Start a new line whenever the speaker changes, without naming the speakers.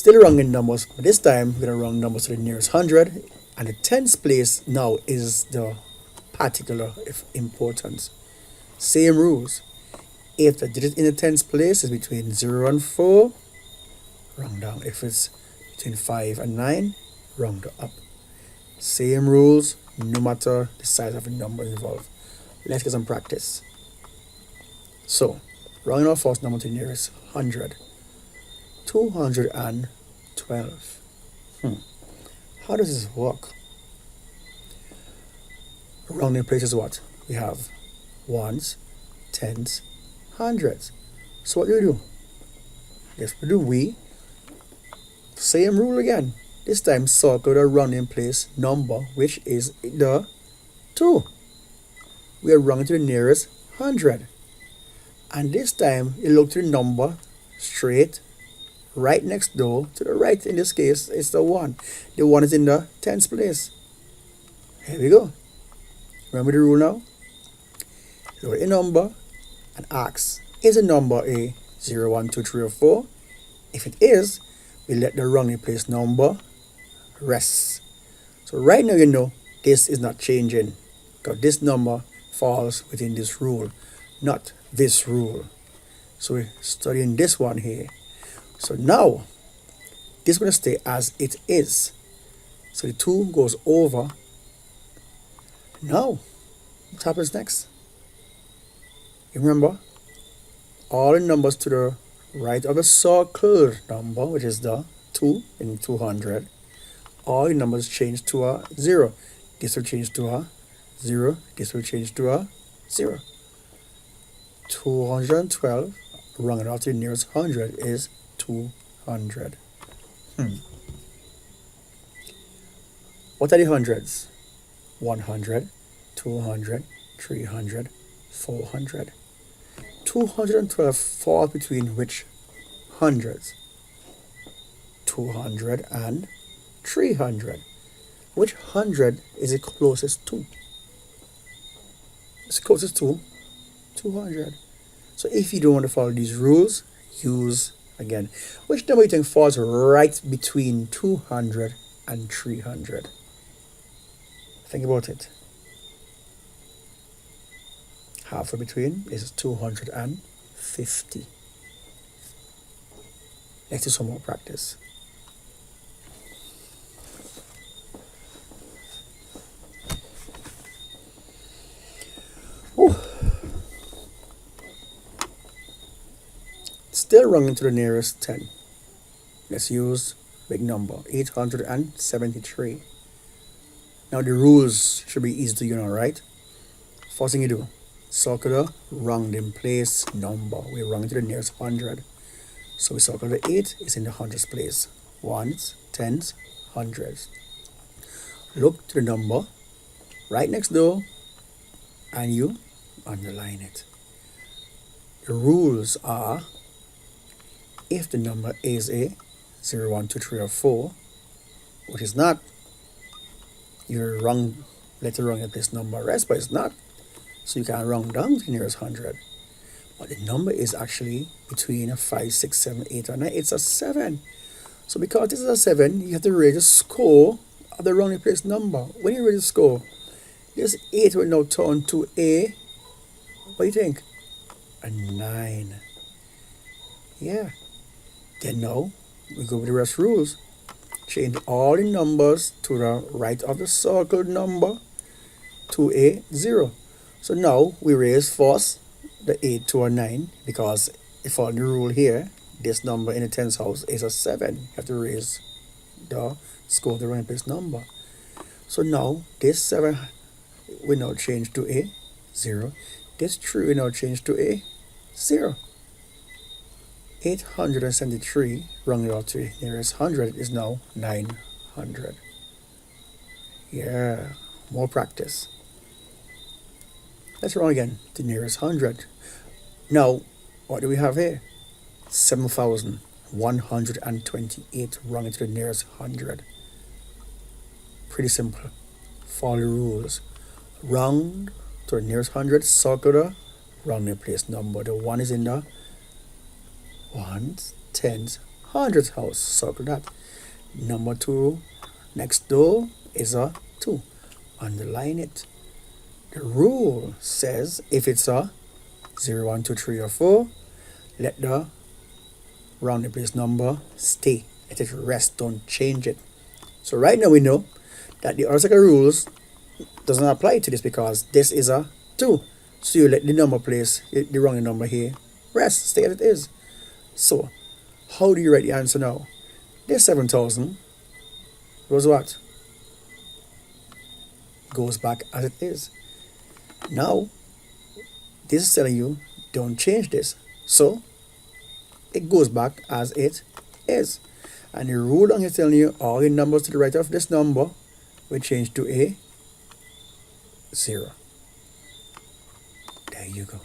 Still rounding numbers, but this time we're going to round numbers to the nearest hundred. And the tens place now is the particular if importance. Same rules. If the digit in the tens place is between 0 and 4, round down. If it's between 5 and 9, round up. Same rules, no matter the size of the number involved. Let's get some practice. So, rounding our first number to the nearest hundred. 212. How does this work? Rounding places what? We have ones, tens, hundreds. So what do? Yes, we do same rule again. This time circle the rounding place number, which is the 2. We are rounding to the nearest hundred. And this time you look to the number straight, right next door to the right. In this case, it's the 1. The 1 is in the tens place. Here we go. Remember the rule now? Look at the number and ask, is the number a 0, 1, 2, 3, or 4? If it is, we let the rounding place number rest. So right now you know this is not changing because this number falls within this rule, not this rule. So we're studying this one here. So now this is going to stay as it is. So the 2 goes over. Now what happens next? You remember all the numbers to the right of the circle number, which is the 2 in 200, all the numbers change to a 0. This will change to a 0. This will change to a 0. 212 rounded off to the nearest hundred is 200. What are the hundreds? 100, 200, 300, 400. 212 falls between which hundreds? 200 and 300. Which hundred is it closest to? It's closest to 200. So if you don't want to follow these rules, use again. Which number you think falls right between 200 and 300? Think about it. Halfway between is 250. Let's do some more practice. Still rounding to the nearest 10. Let's use big number, 873. Now the rules should be easy to you know, right? First thing you do, circle the rounding place number. We're rounding to the nearest hundred. So we circle the 8 is in the hundreds place. Ones, tens, hundreds. Look to the number right next door and you underline it. The rules are, if the number is a 0, 1, 2, 3, or 4, which is not, you're wrong, let it wrong at this number rest, but it's not. So you can round down to the nearest hundred. But the number is actually between a 5, 6, 7, 8, or 9. It's a 7. So because this is a 7, you have to raise the score of the rounding place number. When you raise the score, this 8 will now turn to a, what do you think? A 9. Yeah. Then now, we go with the rest rules. Change all the numbers to the right of the circle number to a 0. So now we raise first the 8 to a 9 because if on the rule here, this number in the tens house is a 7. You have to raise the score of the rounding place number. So now this 7 will now change to a 0. This 3 will now change to a 0. 873 rounded out to the nearest hundred is now 900. Yeah, more practice. Let's round again to the nearest hundred. Now, what do we have here? 7,128 rounded to the nearest hundred. Pretty simple. Follow the rules. Round to the nearest hundred, circle the rounding place number. The 1 is in the ones, tens, hundredth house. Circle that. Number 2 next door is a 2. Underline it. The rule says if it's a 0, 1, 2, 3, or 4, let the rounding place number stay. Let it rest. Don't change it. So right now we know that the other second rules doesn't apply to this because this is a 2. So you let the number place, the rounding number here, rest. Stay as it is. So how do you write the answer now? This 7,000 goes what? Goes back as it is. Now, this is telling you don't change this. So, it goes back as it is. And the rule down here is telling you all the numbers to the right of this number will change to a 0. There you go.